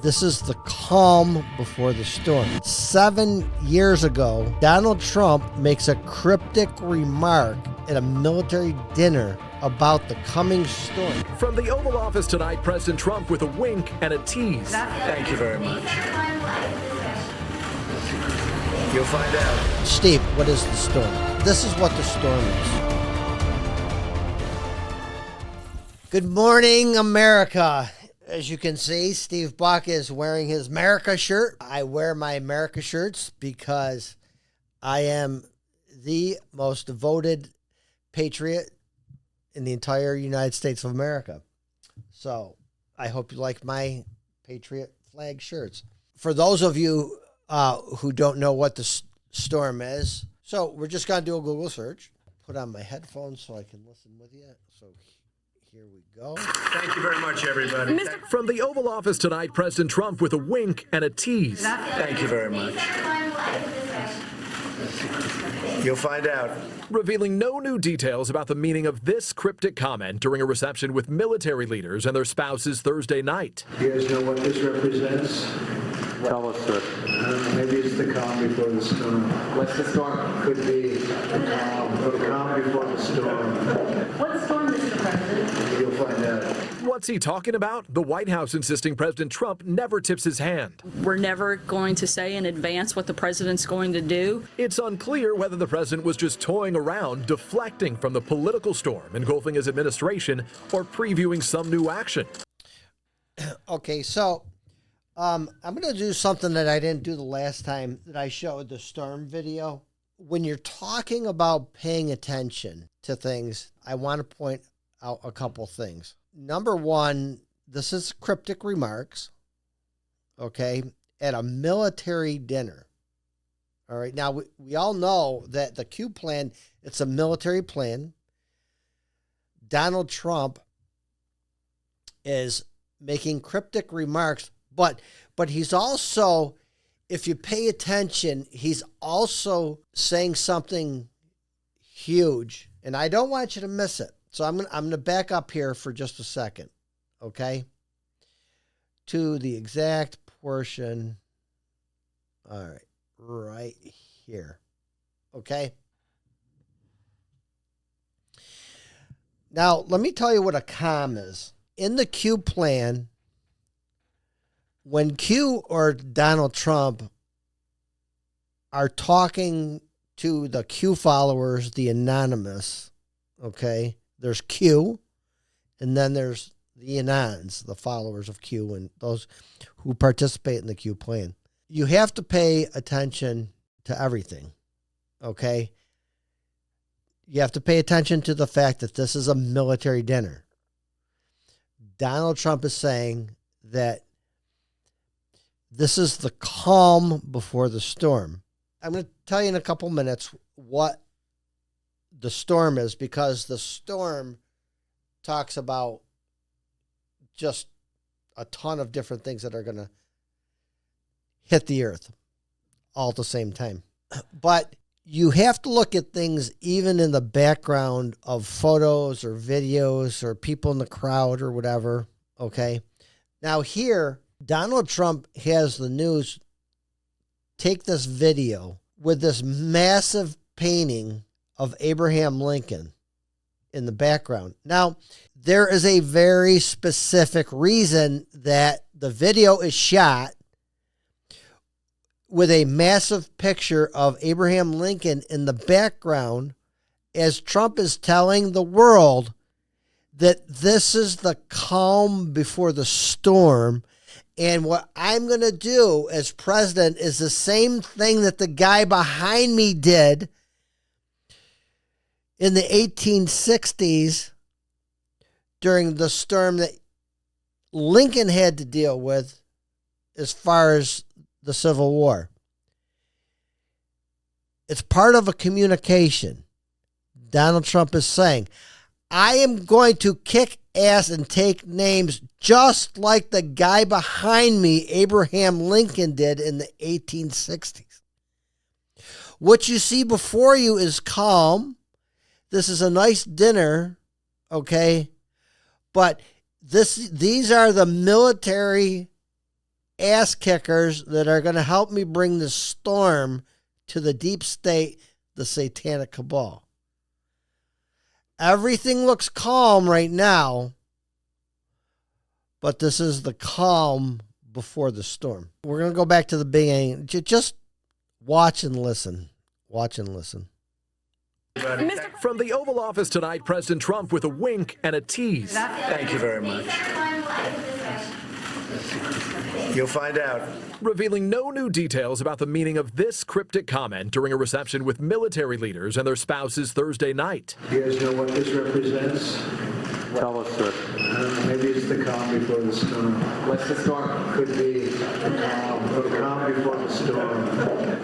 This is the calm before the storm. 7 years ago, Donald Trump makes a cryptic remark at a military dinner about the coming storm. From the Oval Office tonight, President Trump with a wink and a tease. Thank you very much. You'll find out. Steve, what is the storm? This is what the storm is. Good morning, America. As you can see, Steve Buck is wearing his America shirt. I wear my America shirts because I am the most devoted patriot in the entire United States of America. So I hope you like my patriot flag shirts. For those of you who don't know what the storm is, so we're just going to do a Google search. Put on my headphones so I can listen with you. So here we go. Thank you very much, everybody. From the Oval Office tonight, President Trump with a wink and a tease. Thank you very much. You'll find out. Revealing no new details about the meaning of this cryptic comment during a reception with military leaders and their spouses Thursday night. You guys know what this represents? Tell us, sir. Maybe it's the calm before the storm. What's the storm? Could be the calm before the storm. What storm, Mr. President? You'll find out. What's he talking about? The White House insisting President Trump never tips his hand. We're never going to say in advance what the president's going to do. It's unclear whether the president was just toying around, deflecting from the political storm engulfing his administration, or previewing some new action. Okay, so I'm going to do something that I didn't do the last time that I showed the storm video. When you're talking about paying attention to things, I want to point out a couple things. Number one, this is cryptic remarks, okay, at a military dinner. All right, now we all know that the Q plan, it's a military plan. Donald Trump is making cryptic remarks, but he's also, if you pay attention, he's also saying something huge, and I don't want you to miss it. So I'm gonna back up here for just a second, okay? To the exact portion. All right, right here, okay? Now, let me tell you what a calm is. In the Q plan, when Q or Donald Trump are talking to the Q followers, the anonymous, okay, there's Q, and then there's the anons, the followers of Q, and those who participate in the Q plan. You have to pay attention to everything, okay? You have to pay attention to the fact that this is a military dinner. Donald Trump is saying that this is the calm before the storm. I'm going to tell you in a couple minutes what the storm is, because the storm talks about just a ton of different things that are going to hit the earth all at the same time. But you have to look at things even in the background of photos or videos or people in the crowd or whatever, okay? Now here, Donald Trump has the news take this video with this massive painting of Abraham Lincoln in the background. Now, there is a very specific reason that the video is shot with a massive picture of Abraham Lincoln in the background, as Trump is telling the world that this is the calm before the storm. And what I'm going to do as president is the same thing that the guy behind me did in the 1860s during the storm that Lincoln had to deal with as far as the Civil War. It's part of a communication. Donald Trump is saying, I am going to kick ass and take names just like the guy behind me, Abraham Lincoln, did in the 1860s. What you see before you is calm. This is a nice dinner, okay? But these are the military ass kickers that are going to help me bring the storm to the deep state, the satanic cabal. Everything looks calm right now, but this is the calm before the storm. We're going to go back to the beginning. Just watch and listen. Watch and listen. From the Oval Office tonight, President Trump with a wink and a tease. Thank you very much. You'll find out. Revealing no new details about the meaning of this cryptic comment during a reception with military leaders and their spouses Thursday night. You guys know what this represents? Tell us, sir. Maybe it's the calm before the storm. What's the storm? Could be the calm before the storm.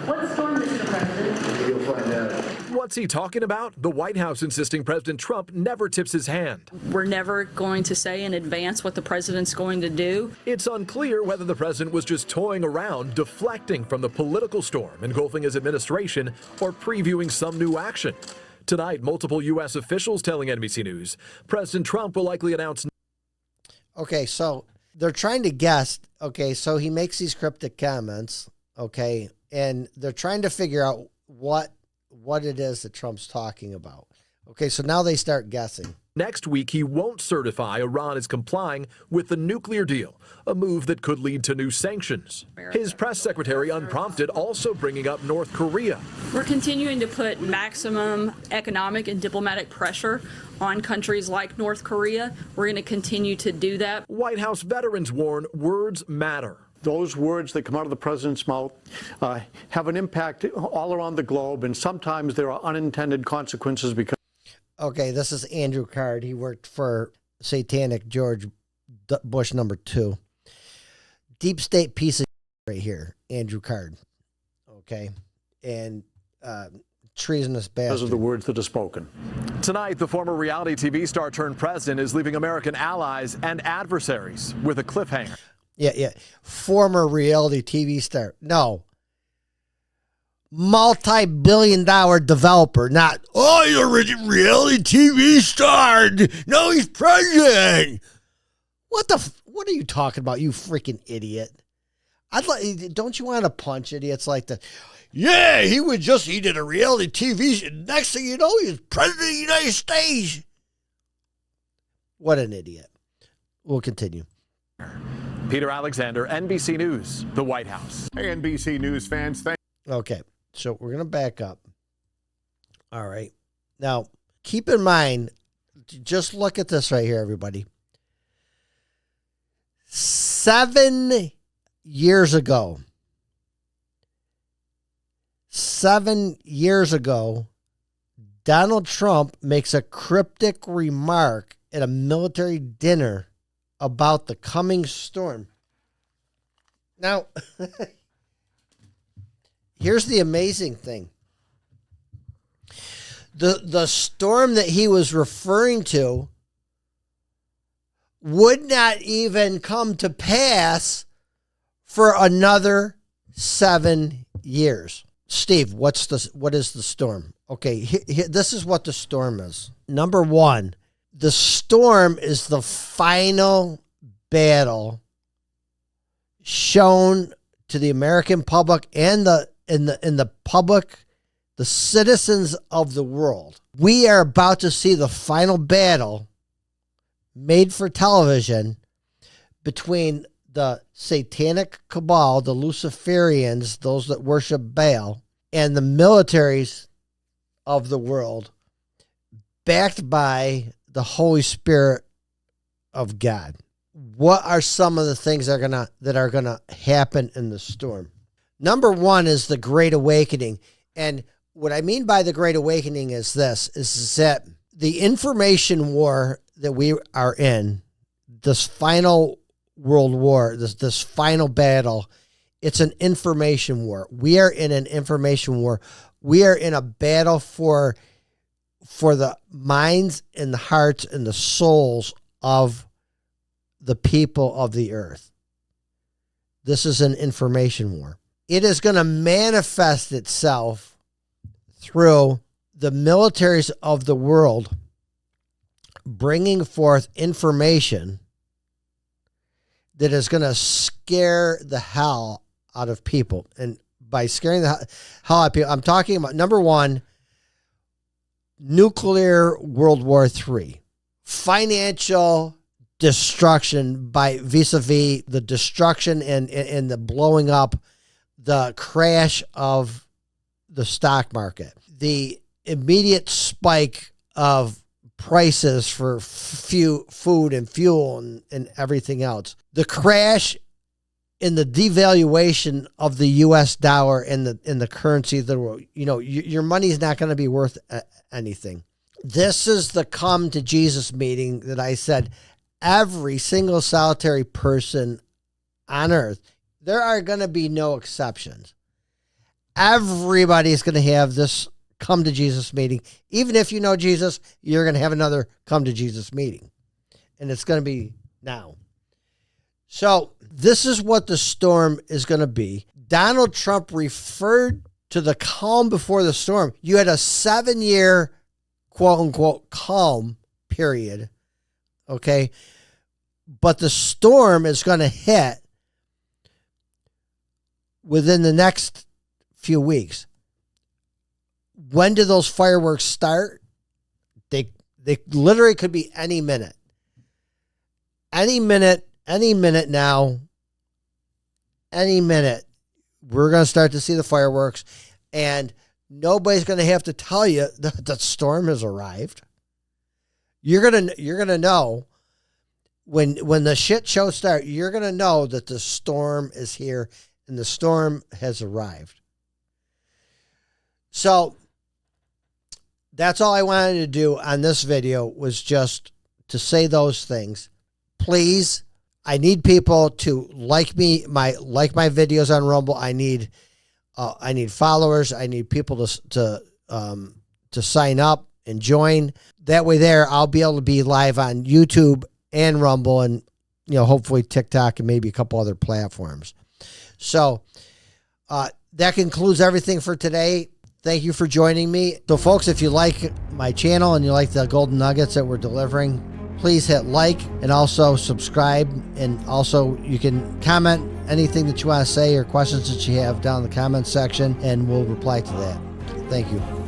What storm, Mr. President? You'll find out. What's he talking about? The White House insisting President Trump never tips his hand. We're never going to say in advance what the president's going to do. It's unclear whether the president was just toying around, deflecting from the political storm engulfing his administration, or previewing some new action. Tonight, multiple U.S. officials telling NBC News President Trump will likely announce. Okay, so they're trying to guess. Okay, so he makes these cryptic comments. Okay, and they're trying to figure out what it is that Trump's talking about. Okay, so now they start guessing. Next week, he won't certify Iran is complying with the nuclear deal, a move that could lead to new sanctions. His press secretary, unprompted, also bringing up North Korea. We're continuing to put maximum economic and diplomatic pressure on countries like North Korea. We're going to continue to do that. White House veterans warn words matter. Those words that come out of the president's mouth have an impact all around the globe, and sometimes there are unintended consequences because. Okay, this is Andrew Card. He worked for Satanic George Bush #2. Deep state piece of right here, Andrew Card. Okay, and treasonous bastard. Because of the words that are spoken. Tonight, the former reality TV star turned president is leaving American allies and adversaries with a cliffhanger. Yeah. Former reality TV star. No. Multi-billion-dollar developer, not, oh, he's a reality TV star. No, he's president. What are you talking about, you freaking idiot? Don't you want to punch idiots like that? Yeah, he did a reality TV show. Next thing you know, he's president of the United States. What an idiot. We'll continue. Peter Alexander, NBC News, the White House. Hey, NBC News fans, Okay, so we're going to back up. All right. Now, keep in mind, just look at this right here, everybody. 7 years ago, 7 years ago, Donald Trump makes a cryptic remark at a military dinner about the coming storm. Now, here's the amazing thing. The storm that he was referring to would not even come to pass for another 7 years. Steve, what is the storm? Okay, this is what the storm is. Number one, the storm is the final battle shown to the American public and the public, the citizens of the world. We are about to see the final battle made for television between the satanic cabal, the Luciferians, those that worship Baal, and the militaries of the world, backed by the Holy Spirit of God. What are some of the things that are gonna happen in the storm? Number one is the Great Awakening. And what I mean by the Great Awakening is this, is that the information war that we are in, this final world war, this final battle, it's an information war. We are in an information war. We are in a battle for the minds and the hearts and the souls of the people of the earth. This is an information war. It is going to manifest itself through the militaries of the world bringing forth information that is going to scare the hell out of people. And by scaring the hell out of people, I'm talking about, number one, nuclear World War III, financial destruction by vis-a-vis the destruction and the blowing up, the crash of the stock market, the immediate spike of prices for food and fuel and everything else, the crash in the devaluation of the U.S. dollar and the currency of the world. You know, your money's not going to be worth anything. This is the come to Jesus meeting that I said every single solitary person on earth, there are going to be no exceptions. Everybody's going to have this come to Jesus meeting. Even if you know Jesus, you're going to have another come to Jesus meeting. And it's going to be now. So this is what the storm is going to be. Donald Trump referred to the calm before the storm. You had a 7-year, quote unquote, calm period. Okay. But the storm is going to hit within the next few weeks. When do those fireworks start? They literally could be any minute. Any minute now. Any minute. We're going to start to see the fireworks, and nobody's going to have to tell you that the storm has arrived. You're going to know when the shit show starts, you're going to know that the storm is here and the storm has arrived. So that's all I wanted to do on this video, was just to say those things. Please, I need people to like my videos on Rumble. I need followers. I need people to sign up and join. That way there, I'll be able to be live on YouTube and Rumble, and, you know, hopefully TikTok and maybe a couple other platforms. So that concludes everything for today. Thank you for joining me. So folks, if you like my channel and you like the golden nuggets that we're delivering, please hit like and also subscribe. And also you can comment anything that you want to say or questions that you have down in the comment section, and we'll reply to that. Thank you.